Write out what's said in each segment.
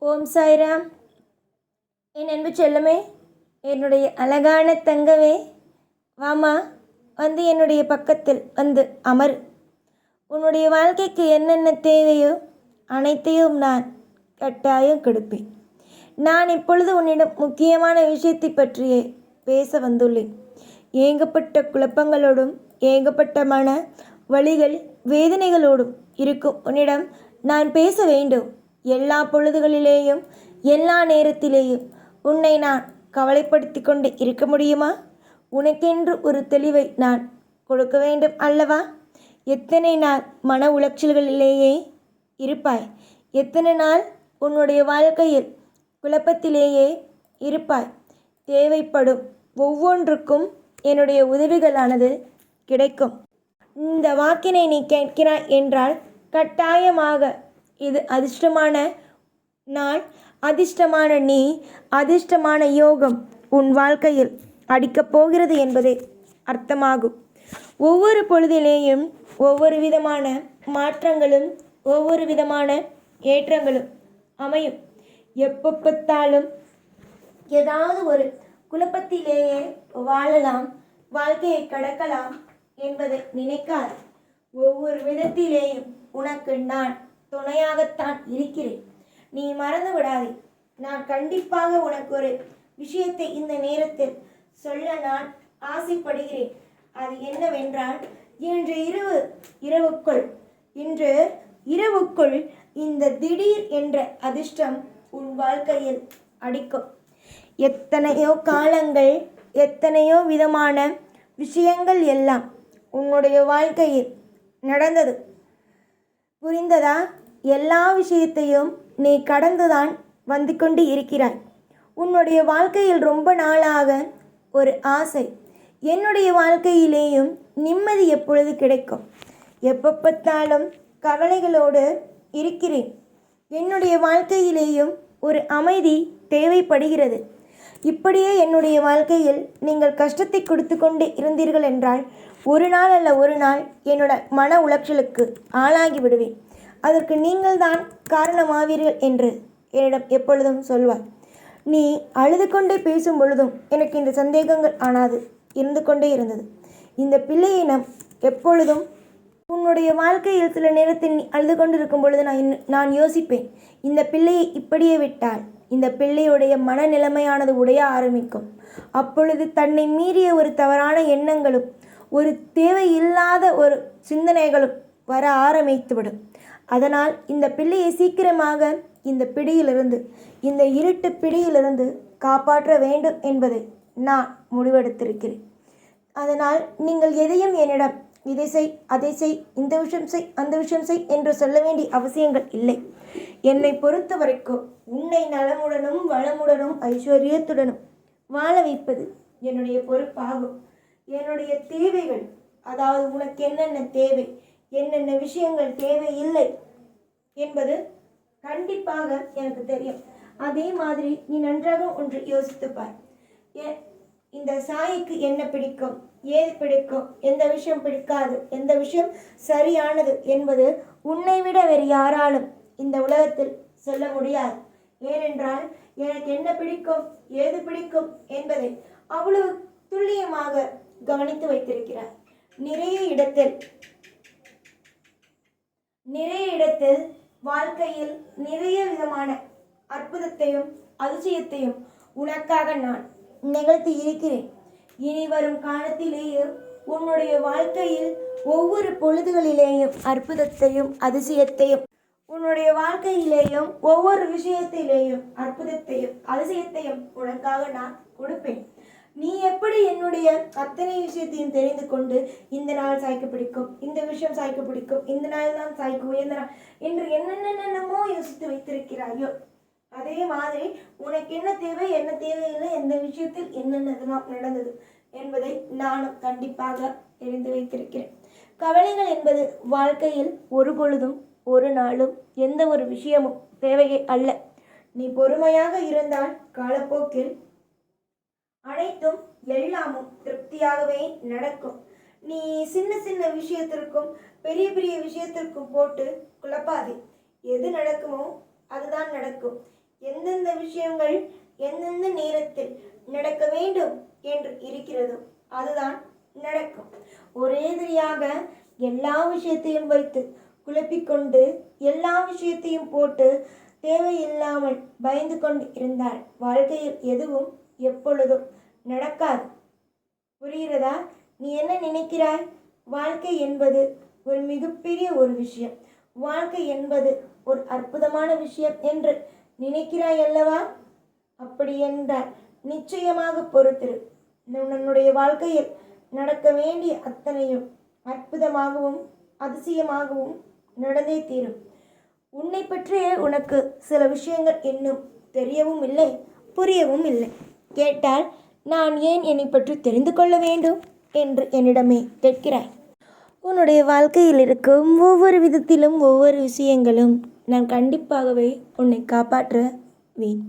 ஓம் சாய்ராம். என் அன்பு செல்லமே, என்னுடைய அழகான தங்கமே, வாமா, வந்து என்னுடைய பக்கத்தில் வந்து அமர். உன்னுடைய வாழ்க்கைக்கு என்னென்ன தேவையோ அனைத்தையும் நான் கட்டாயம் கொடுப்பேன். நான் இப்பொழுது உன்னிடம் முக்கியமான விஷயத்தை பற்றியே பேச வந்துள்ளேன். ஏகப்பட்ட குழப்பங்களோடும் ஏகப்பட்ட மன வழிகள் வேதனைகளோடும் இருக்கும் உன்னிடம் நான் பேச வேண்டும். எல்லா பொழுதுகளிலேயும் எல்லா நேரத்திலேயும் உன்னை நான் கவலைப்படுத்தி கொண்டு இருக்க முடியுமா? உனக்கென்று ஒரு தெளிவை நான் கொடுக்க வேண்டும் அல்லவா? எத்தனை நாள் மன உளைச்சல்களிலேயே இருப்பாய்? எத்தனை நாள் உன்னுடைய வாழ்க்கையில் குழப்பத்திலேயே இருப்பாய்? தேவைப்படும் ஒவ்வொன்றுக்கும் என்னுடைய உதவிகளானது கிடைக்கும். இந்த வாக்கினை நீ கேட்கிறாய் என்றால் கட்டாயமாக இது அதிர்ஷ்டமான நாள், அதிர்ஷ்டமான நீ, அதிர்ஷ்டமான யோகம் உன் வாழ்க்கையில் அடிக்கப் போகிறது என்பதே அர்த்தமாகும். ஒவ்வொரு பொழுதிலேயும் ஒவ்வொரு விதமான மாற்றங்களும் ஒவ்வொரு விதமான ஏற்றங்களும் அமையும். எப்போ பார்த்தாலும் ஏதாவது ஒரு குழப்பத்திலேயே வாழலாம், வாழ்க்கையை கடக்கலாம் என்பதை நினைக்காது. ஒவ்வொரு விதத்திலேயும் உனக்கு நான் துணையாகத்தான் இருக்கிறேன். நீ மறந்து விடாதே. நான் கண்டிப்பாக உனக்கு ஒரு விஷயத்தை இந்த நேரத்தில் சொல்ல நான் ஆசைப்படுகிறேன். அது என்னவென்றால், இன்று இரவுக்குள் இந்த திடீர் என்ற அதிர்ஷ்டம் உன் வாழ்க்கையில் அடிக்கும். எத்தனையோ காலங்கள், எத்தனையோ விதமான விஷயங்கள் எல்லாம் உன்னுடைய வாழ்க்கையில் நடந்தது. புரிந்ததா? எல்லா விஷயத்தையும் நீ கடந்துதான் வந்து கொண்டு இருக்கிறாய். உன்னுடைய வாழ்க்கையில் ரொம்ப நாளாக ஒரு ஆசை, என்னுடைய வாழ்க்கையிலேயும் நிம்மதி எப்பொழுது கிடைக்கும்? எப்போ பார்த்தாலும் கவலைகளோடு இருக்கிறேன். என்னுடைய வாழ்க்கையிலேயும் ஒரு அமைதி தேவைப்படுகிறது. இப்படியே என்னுடைய வாழ்க்கையில் நீங்கள் கஷ்டத்தை கொடுத்து கொண்டு இருந்தீர்கள் என்றால் ஒரு நாள் அல்ல ஒரு நாள் என்னோட மன உளைச்சலுக்கு ஆளாகி விடுவேன். அதற்கு நீங்கள் தான் காரணமாவீர்கள் என்று என்னிடம் எப்பொழுதும் சொல்வார். நீ அழுது கொண்டே பேசும் பொழுதும் எனக்கு இந்த சந்தேகங்கள் ஆனாது இருந்து கொண்டே இருந்தது. இந்த பிள்ளையை நாம் எப்பொழுதும் உன்னுடைய வாழ்க்கையில் சில நேரத்தில் நீ அழுது கொண்டு இருக்கும் பொழுது நான் யோசிப்பேன், இந்த பிள்ளையை இப்படியே விட்டால் இந்த பிள்ளையுடைய மனநிலைமையானது உடைய ஆரம்பிக்கும். அப்பொழுது தன்னை மீறிய ஒரு தவறான எண்ணங்களும் ஒரு தேவையில்லாத ஒரு சிந்தனைகளும் வர ஆரம்பித்துவிடும். அதனால் இந்த பிள்ளையை சீக்கிரமாக இந்த பிடியிலிருந்து, இந்த இருட்டு பிடியிலிருந்து காப்பாற்ற வேண்டும் என்பதை நான் முடிவெடுத்திருக்கிறேன். அதனால் நீங்கள் எதையும் என்னிடம் இதை செய், அதை செய், இந்த விஷயம் செய், அந்த விஷயம் செய் என்று சொல்ல வேண்டிய அவசியங்கள் இல்லை. என்னை பொறுத்த வரைக்கும் உன்னை நலமுடனும் வளமுடனும் ஐஸ்வர்யத்துடனும் வாழ வைப்பது என்னுடைய பொறுப்பாகும். என்னுடைய தேவைகள், அதாவது உனக்கு என்னென்ன தேவை, என்னென்ன விஷயங்கள் தேவையில்லை என்பது கண்டிப்பாக எனக்கு தெரியும். அதே மாதிரி நீ நன்றாக ஒன்று யோசித்துப்பார். இந்த சாய்க்கு என்ன பிடிக்கும், ஏது பிடிக்கும், எந்த விஷயம் பிடிக்காது, எந்த விஷயம் சரியானது என்பது உன்னை விட வேறு யாராலும் இந்த உலகத்தில் சொல்ல முடியாது. ஏனென்றால் எனக்கு என்ன பிடிக்கும், ஏது பிடிக்கும் என்பதை அவ்வளவு துல்லியமாக கவனித்து வைத்திருக்கிறார். நிறைய இடத்தில் வாழ்க்கையில் நிறைய விதமான அற்புதத்தையும் அதிசயத்தையும் உனக்காக நான் நிகழ்த்தி இருக்கிறேன். இனி வரும் காலத்திலேயே உன்னுடைய வாழ்க்கையில் ஒவ்வொரு பொழுதுகளிலேயும் அற்புதத்தையும் அதிசயத்தையும், உன்னுடைய வாழ்க்கையிலேயும் ஒவ்வொரு விஷயத்திலேயும் அற்புதத்தையும் அதிசயத்தையும் உனக்காக நான் கொடுப்பேன். நீ எப்படி என்னுடைய அத்தனை விஷயத்தையும் தெரிந்து கொண்டு இந்த நாள் சாய்க்கு பிடிக்கும், இந்த விஷயம் சாய்க்கு பிடிக்கும், இந்த நாள் தான் சாய்க்கு உயர்ந்த நாள் என்று என்னென்னமோ யோசித்து வைத்திருக்கிறாயோ, அதே மாதிரி உனக்கு என்ன தேவை, என்ன தேவையில்லை, எந்த விஷயத்தில் என்னென்னதெல்லாம் நடந்தது என்பதை நானும் கண்டிப்பாக தெரிந்து வைத்திருக்கிறேன். கவலைகள் என்பது வாழ்க்கையில் ஒரு பொழுதும் ஒரு நாளும் எந்த ஒரு விஷயமும் தேவையே அல்ல. நீ பொறுமையாக இருந்தால் காலப்போக்கில் அனைத்தும் எல்லாமும் திருப்தியாகவே நடக்கும். நீ சின்ன சின்ன விஷயத்திற்கும் பெரிய பெரிய விஷயத்திற்கும் போட்டு குழப்பாதே. எது நடக்குமோ அதுதான் நடக்கும். எந்தெந்த விஷயங்கள் எந்தெந்த நேரத்தில் நடக்க வேண்டும் என்று இருக்கிறதோ அதுதான் நடக்கும். ஒரேதிரியாக எல்லா விஷயத்தையும் வைத்து குழப்பிக்கொண்டு எல்லா விஷயத்தையும் போட்டு தேவையில்லாமல் பயந்து கொண்டு இருந்தால் வாழ்க்கையில் எதுவும் எப்பொழுதும் நடக்காது. புரிகிறதா? நீ என்ன நினைக்கிறாய்? வாழ்க்கை என்பது ஒரு மிகப்பெரிய ஒரு விஷயம், வாழ்க்கை என்பது ஒரு அற்புதமான விஷயம் என்று நினைக்கிறாய் அல்லவா? அப்படி என்றால் நிச்சயமாக பொறுத்திரு. உன்னுடைய வாழ்க்கையில் நடக்க வேண்டிய அத்தனையும் அற்புதமாகவும் அதிசயமாகவும் நடந்தே தீரும். உன்னை பற்றிய உனக்கு சில விஷயங்கள் இன்னும் தெரியவும் இல்லை, புரியவும் இல்லை. கேட்டால் நான் ஏன் என்னை பற்றி தெரிந்து கொள்ள வேண்டும் என்று என்னிடமே கேட்கிறாய். உன்னுடைய வாழ்க்கையில் இருக்கும் ஒவ்வொரு விதத்திலும் ஒவ்வொரு விஷயங்களும் நான் கண்டிப்பாகவே உன்னை காப்பாற்றுவேன்.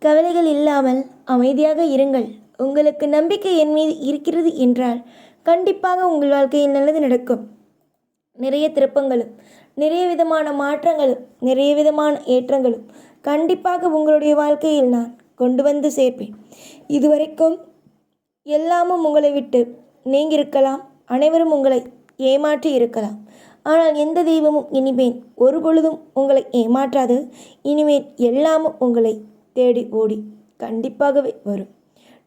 கவலைகள் இல்லாமல் அமைதியாக இருங்கள். உங்களுக்கு நம்பிக்கை என் மீது இருக்கிறது என்றால் கண்டிப்பாக உங்கள் வாழ்க்கையில் நல்லது நடக்கும். நிறைய திருப்பங்களும் நிறைய விதமான மாற்றங்களும் நிறைய விதமான ஏற்றங்களும் கண்டிப்பாக உங்களுடைய வாழ்க்கையில் நான் கொண்டு வந்து சேர்ப்பேன். இதுவரைக்கும் எல்லாமும் உங்களை விட்டு நீங்கியிருக்கலாம், அனைவரும் உங்களை ஏமாற்றி இருக்கலாம். ஆனால் எந்த தெய்வமும் இனிமேல் ஒரு பொழுதும் உங்களை ஏமாற்றாது. இனிமேல் எல்லாமும் உங்களை தேடி ஓடி கண்டிப்பாகவே வரும்.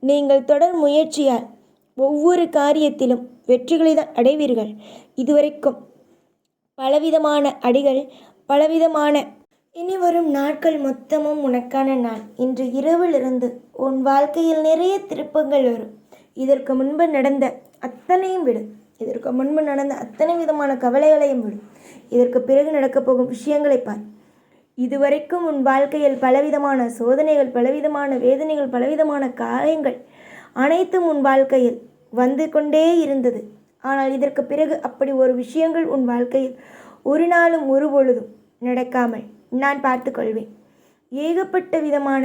நீங்கள் தொடர் முயற்சியால் ஒவ்வொரு காரியத்திலும் வெற்றிகளை தான் அடைவீர்கள். இதுவரைக்கும் பலவிதமான அடிகள், பலவிதமான இனி வரும் நாட்கள் மொத்தமும் உனக்கான நாள். இன்று இரவிலிருந்து உன் வாழ்க்கையில் நிறைய திருப்பங்கள் வரும். இதற்கு முன்பு நடந்த அத்தனையும் விடு. இதற்கு முன்பு நடந்த அத்தனை விதமான கவலைகளையும் விடு. இதற்கு பிறகு நடக்கப் போகும் விஷயங்களை பார். இதுவரைக்கும் உன் வாழ்க்கையில் பலவிதமான சோதனைகள், பலவிதமான வேதனைகள், பலவிதமான காயங்கள் அனைத்தும் உன் வாழ்க்கையில் வந்து கொண்டே இருந்தது. ஆனால் இதற்கு பிறகு அப்படி ஒரு விஷயங்கள் உன் வாழ்க்கையில் ஒரு நாளும் ஒரு பொழுதும் நடக்காமல் நான் பார்த்து கொள்வேன். ஏகப்பட்ட விதமான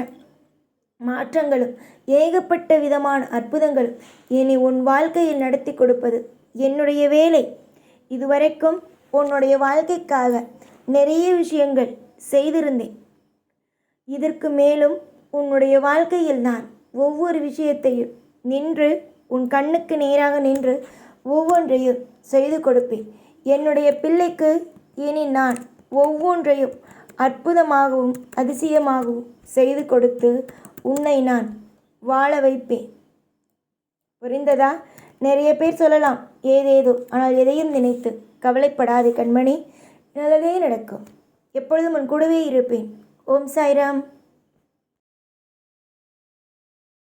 மாற்றங்களும் ஏகப்பட்ட விதமான அற்புதங்களும் இனி உன் வாழ்க்கையில் நடத்தி கொடுப்பது என்னுடைய வேலை. இதுவரைக்கும் உன்னுடைய வாழ்க்கைக்காக நிறைய விஷயங்கள் செய்திருந்தேன். இதற்கு மேலும் உன்னுடைய வாழ்க்கையில் நான் ஒவ்வொரு விஷயத்தையும் நின்று உன் கண்ணுக்கு நேராக நின்று ஒவ்வொன்றையும் செய்து கொடுப்பேன். என்னுடைய பிள்ளைக்கு இனி நான் ஒவ்வொன்றையும் அற்புதமாகவும் அதிசயமாகவும் செய்து கொடுத்து உன்னை நான் வாழ வைப்பேன். புரிந்ததா? நிறைய பேர் சொல்லலாம் ஏதேதோ, ஆனால் எதையும் நினைத்து கவலைப்படாதே கண்மணி, நல்லதே நடக்கும். எப்பொழுதும் உன் கூடவே இருப்பேன். ஓம் சாய்ராம்.